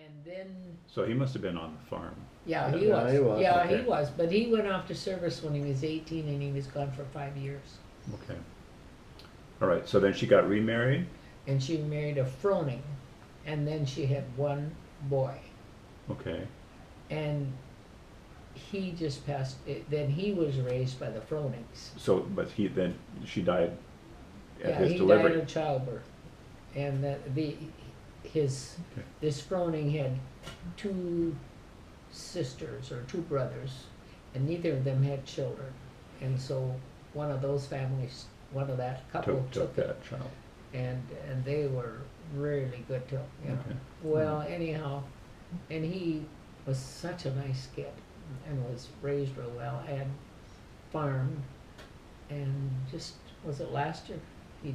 And then, So he must have been on the farm. yeah, he Yeah, was. he was. Yeah, Okay. he was. But he went off to service when he was 18 and he was gone for 5 years. Okay. All right, so then she got remarried? And she married a Froning. And then she had one boy. Okay. And he just passed, then he was raised by the Fronings. So, but she died at Yeah, his he delivery? died of childbirth. And this Froning had two sisters or two brothers, and neither of them had children. And so one of those families, one of that couple Took it. that child. And they were really good to him, you know. Okay. Well, anyhow, and he was such a nice kid and was raised real well and farmed, and just, was it last year? He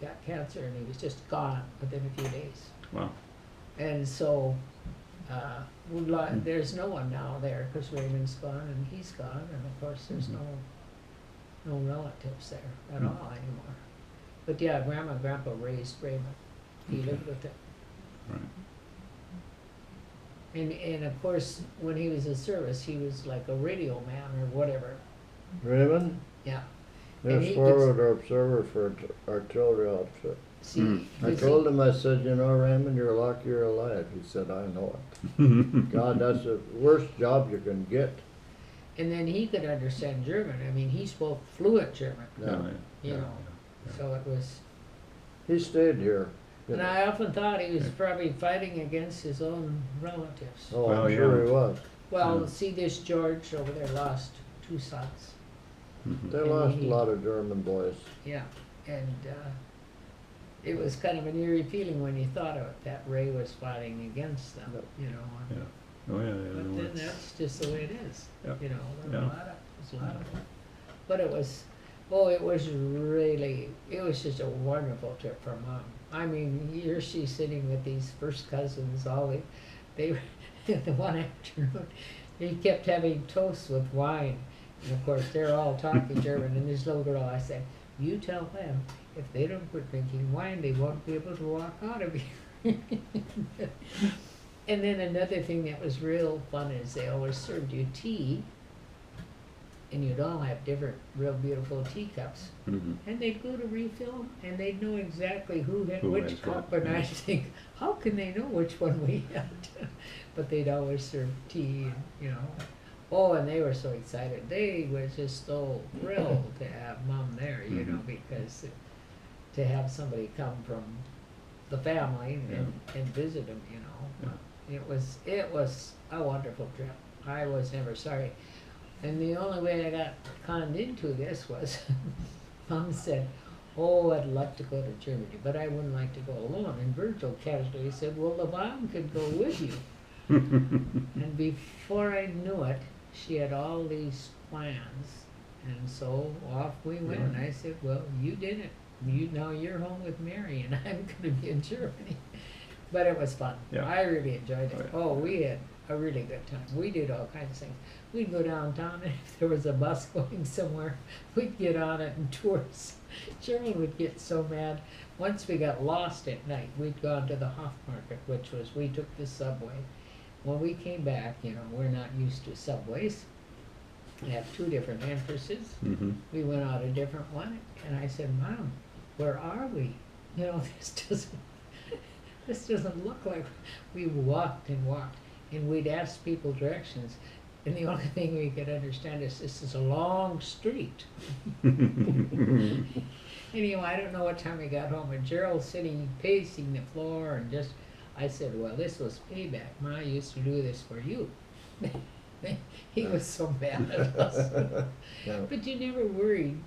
got cancer and he was just gone within a few days. Wow. And so there's no one now there because Raymond's gone and he's gone, and of course there's no relatives there at all anymore. But yeah, Grandma and Grandpa raised Raymond. He lived with him. Right. And of course, when he was in service, he was like a radio man or whatever. Raymond, Yeah. And he yes, could forward observer for artillery outfit. see. I told him, I said, you know, Raymond, you're lucky you're alive. He said, I know it. God, that's the worst job you can get. And then he could understand German. I mean, he spoke fluent German. Yeah. You know. So it was. He stayed here. And I often thought he was probably fighting against his own relatives. Oh, Well, I'm sure yeah. he was. Well, see, this George over there lost two sons. They And lost he- a lot of German boys. Yeah, and it was kind of an eerie feeling when you thought of it, that Ray was fighting against them, Yep. you know. and- Yeah. Oh, yeah, yeah. But no, then it's- that's just the way it is, Yep. you know. There were Yeah. there's a lot of them. But it was just a wonderful trip for Mom. I mean, here she's sitting with these first cousins, they the one afternoon, he kept having toast with wine. And of course, they're all talking German, and this little girl, I said, you tell them, if they don't quit drinking wine, they won't be able to walk out of here. And then another thing that was real fun is they always served you tea, and you'd all have different real beautiful teacups. Mhm. And they'd go to refill them, and they'd know exactly who had Who which has cup, what, and yeah. I think, how can they know which one we had? But they'd always serve tea, and, you know. Oh, and they were so excited. They were just so thrilled to have Mom there, you know, because to have somebody come from the family and visit them, you know. It was a wonderful trip. I was never sorry. And the only way I got conned into this was Mom said, oh, I'd love to go to Germany, but I wouldn't like to go alone. And Virgil casually said, well, LaVonne could go with you. And before I knew it, she had all these plans. And so off we went. And I said, well, you did it. Now you're home with Mary, and I'm going to be in Germany. But it was fun. Yeah. I really enjoyed it. Oh, yeah. Oh, we had a really good time. We did all kinds of things. We'd go downtown, and if there was a bus going somewhere, we'd get on it and tours. Cheryl would get so mad. Once we got lost at night, we'd gone to the Hofmarket, which was, we took the subway. When we came back, you know, we're not used to subways. They have two different entrances. Mhm. We went out a different one, and I said, Mom, where are we? You know, this doesn't look like. We walked and walked, and we'd ask people directions, and the only thing we could understand is this is a long street. Anyway, I don't know what time we got home, and Gerald's sitting pacing the floor, and just, I said, well, this was payback. Ma used to do this for you. He was so mad at us. Yeah. But you never worried.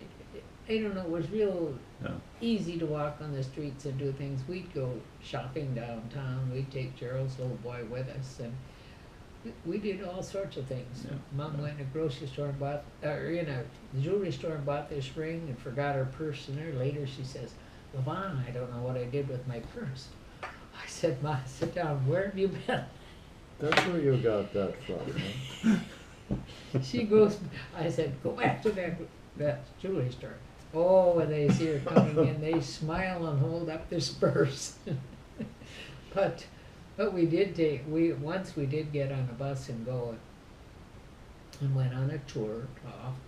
I don't know, it was real Yeah. easy to walk on the streets and do things. We'd go shopping downtown. We'd take Gerald's little boy with us, and we did all sorts of things. Yeah. Mom went in a grocery store and bought, or in a jewelry store and bought this ring and forgot her purse in there. Later she says, LaVonne, I don't know what I did with my purse. I said, Ma, sit down. Where have you been? That's where you got that from, huh? She goes, I said, go back to that jewelry store. Oh, when they see her coming in, they smile and hold up this purse. But But we did once we did get on a bus and go and went on a tour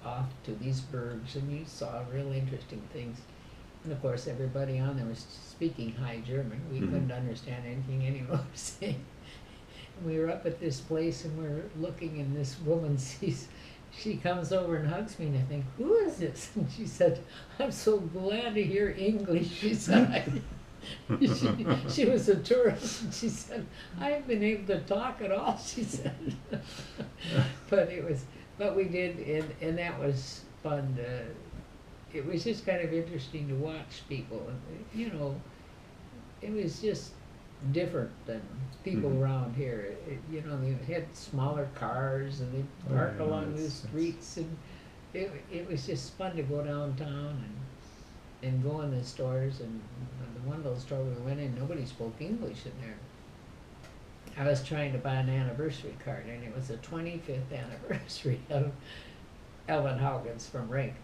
off to these Bergs, and you saw real interesting things. And of course, everybody on there was speaking High German. We couldn't understand anything anyone was saying. And we were up at this place, and we're looking, and this woman she comes over and hugs me, and I think, who is this? And she said, I'm so glad to hear English, she said. She was a tourist, and she said, I haven't been able to talk at all, she said. But we did, and that was fun. It was just kind of interesting to watch people. You know, it was just different than people around here. You know, they had smaller cars, and they parked along the streets, and it was just fun to go downtown and go in the stores. And one of those stores we went in, nobody spoke English in there. I was trying to buy an anniversary card, and it was the 25th anniversary of Elvin Haugens from Rink.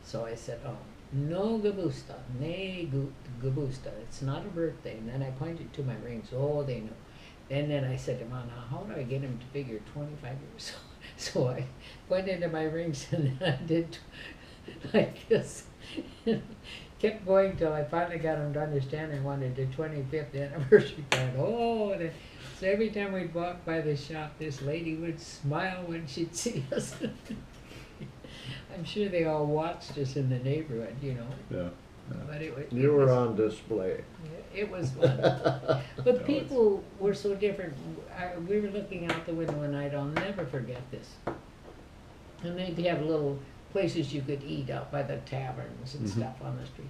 So I said, oh, no Gabusta, ne Gabusta, it's not a birthday. And then I pointed to my rings. Oh, they knew. And then I said to Mom, how do I get him to figure 25 years old? So I pointed to my rings, and then I did like this. Kept going till I finally got him to understand I wanted the 25th anniversary card. Oh, and then, so every time we'd walk by the shop, this lady would smile when she'd see us. I'm sure they all watched us in the neighborhood, you know. Yeah. But You were on display. it was fun. But people were so different. We were looking out the window one night, I'll never forget this. And they'd have little places you could eat out by the taverns and stuff on the street.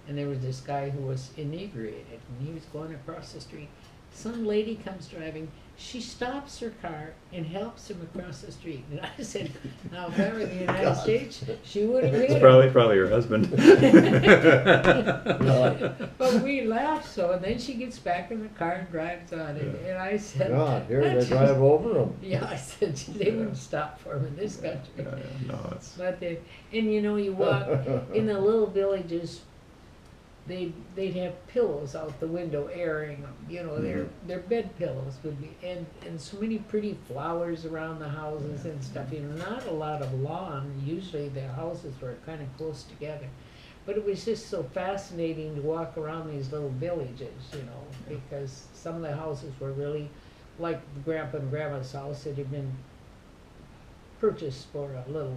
And there was this guy who was inebriated, and he was going across the street. Some lady comes driving. She stops her car and helps him across the street. And I said, now if I were in the United States, she would have hit It's him. probably your husband. But we laughed so, and then she gets back in the car and drives on. And I said, God, here they drive over them. yeah, I said, they wouldn't stop for him in this country. No, it's But and you know, you walk in the little villages, they'd have pillows out the window airing them. You know, their bed pillows would be, and so many pretty flowers around the houses and stuff. You know, not a lot of lawn. Usually the houses were kind of close together. But it was just so fascinating to walk around these little villages, you know, because some of the houses were really like Grandpa and Grandma's house. It had been purchased for a little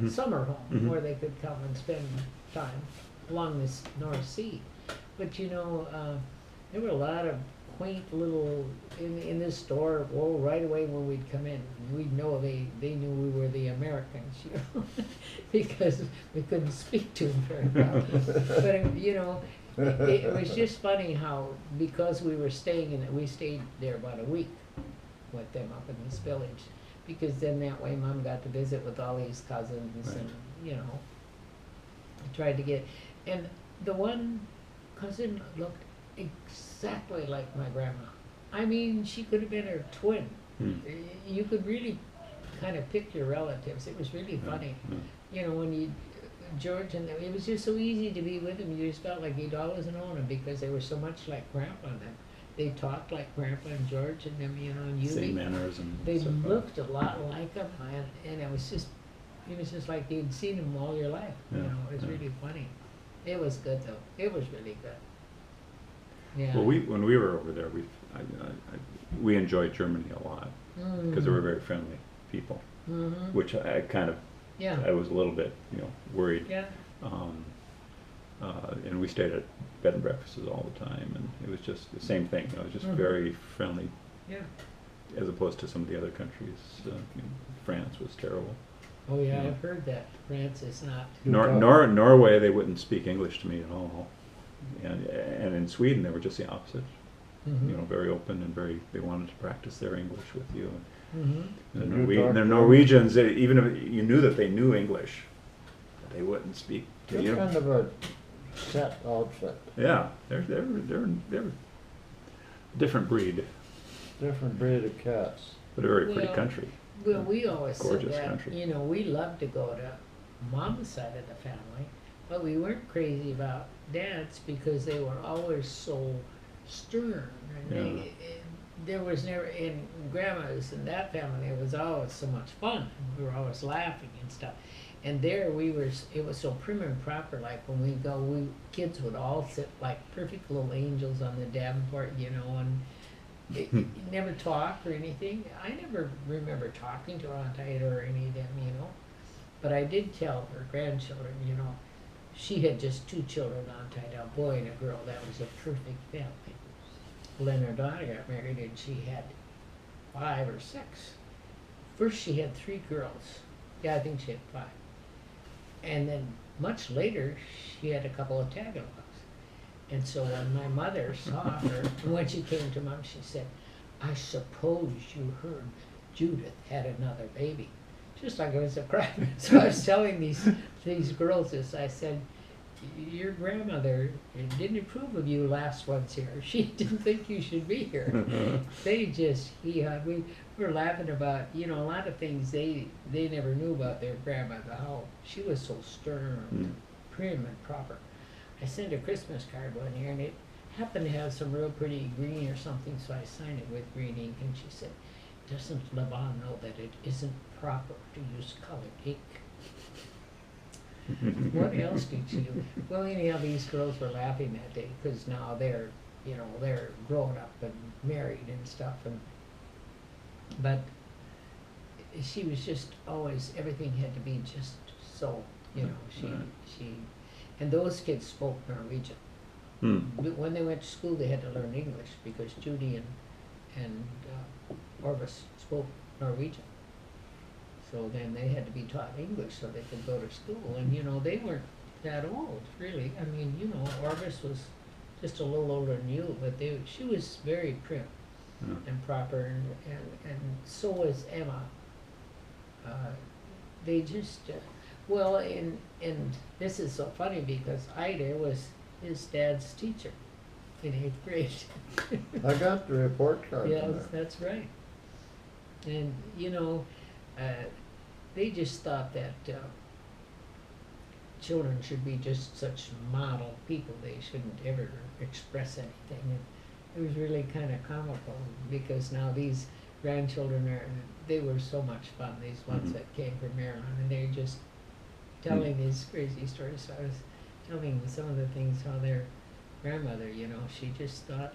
summer home where they could come and spend time along this North Sea. But you know, there were a lot of quaint little, in this store, well, right away when we'd come in, we'd know they knew we were the Americans, you know, because we couldn't speak to them very well. But, you know, it was just funny how, because we were we stayed there about a week with them up in this village, because then that way Mom got to visit with all these cousins and, you know, tried to get, and the one cousin looked exactly like my grandma. I mean, she could have been her twin. You could really kind of pick your relatives. It was really funny. You know, when George and them, it was just so easy to be with them. You just felt like you'd always known them because they were so much like Grandpa and them. They talked like Grandpa and George and them, you know, and you. same manners and they stuff. looked a lot like them, and it was just like you'd seen them all your life. You know, it was really funny. It was good though. It was really good. Yeah. Well, when we were over there, we enjoyed Germany a lot because they were very friendly people, which I kind of I was a little bit worried. Yeah. And we stayed at bed and breakfasts all the time, and it was just the same thing. It was just very friendly. Yeah. As opposed to some of the other countries, France was terrible. Oh yeah, I've heard that France is not. Norway, they wouldn't speak English to me at all, and in Sweden they were just the opposite. Very open and they wanted to practice their English with you. The Norwegians, even if you knew that they knew English, they wouldn't speak to They're you. kind of a set outfit. Yeah, they're a different breed, Different breed of cats. but a very pretty country. Well, we always said Gorgeous that, country. we loved to go to Mom's side of the family, but we weren't crazy about Dad's because they were always so stern, and Yeah. there was never in grandma's and that family. It was always so much fun. We were always laughing and stuff. And there we were. It was so prim and proper. Like when we go, we kids would all sit like perfect little angels on the davenport, you know, and you never talk or anything. I never remember talking to Aunt Ida or any of them, you know. But I did tell her grandchildren, you know, she had just 2 children, Aunt Ida, a boy and a girl. That was a perfect family. When her daughter got married, and she had 5 or 6. First, she had 3 girls. Yeah, I think she had 5. And then much later, she had a couple of Tagalogs. And so when my mother saw her, when she came to Mom, she said, "I suppose you heard Judith had another baby." Just like it was a crime. So I was telling these girls this. I said, "Your grandmother didn't approve of you last once here. She didn't think you should be here." They just, we were laughing about, you know, a lot of things they never knew about their grandmother, how she was so stern, prim and proper. I sent a Christmas card one year, and it happened to have some real pretty green or something, so I signed it with green ink, and she said, "Doesn't LaVonne know that it isn't proper to use colored ink?" What else did she do? Well, anyhow, these girls were laughing that day, because now they're, you know, they're grown up and married and stuff, but she was just always, everything had to be just so, you know, she, and those kids spoke Norwegian. But when they went to school, they had to learn English, because Judy and Orvis spoke Norwegian. So then they had to be taught English so they could go to school. And, you know, they weren't that old, really. I mean, you know, Orvis was just a little older than you, but she was very prim and proper, and so was Emma. They just, well, and this is so funny, because Ida was his dad's teacher in 8th grade. I got the report card. Yes, from her. that's right. And, you know, they just thought that children should be just such model people. They shouldn't ever express anything. And it was really kind of comical, because now these grandchildren they were so much fun, these ones that came from Maryland, and they're just telling these crazy stories. So I was telling some of the things how their grandmother, you know, she just thought,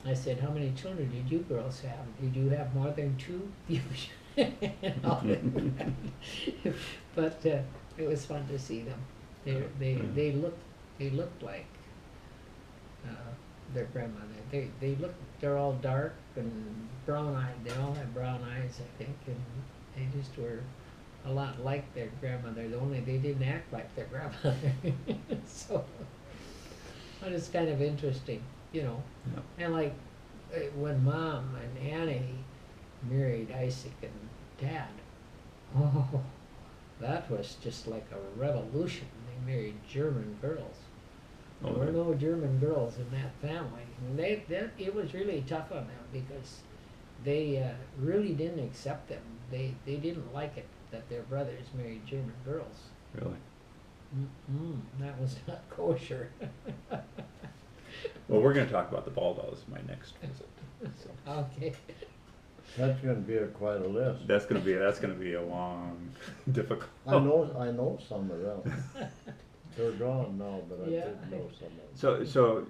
I said, "How many children did you girls have? Did you have more than 2? And all that. But it was fun to see them. They looked like their grandmother. They're all dark and brown eyed. They all have brown eyes, I think, and they just were a lot like their grandmother. Only they didn't act like their grandmother. So it was kind of interesting, you know. Yeah. And like when Mom and Annie married Isaac and Dad, oh, that was just like a revolution. They married German girls. There were no German girls in that family. And it was really tough on them, because they really didn't accept them. They didn't like it that their brothers married German girls. Really? That was not kosher. Well, we're going to talk about the Baldos my next visit. So. Okay. That's gonna be quite a list. That's going to be a long, difficult. I know some of them. They're gone now, but I Yeah. did know some of them. So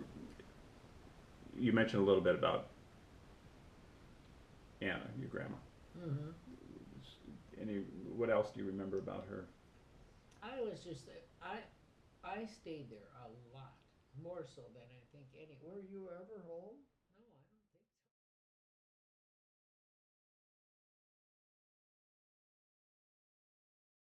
you mentioned a little bit about Anna, your grandma. What else do you remember about her? I was just I stayed there a lot, more so than I think any. Were you ever home?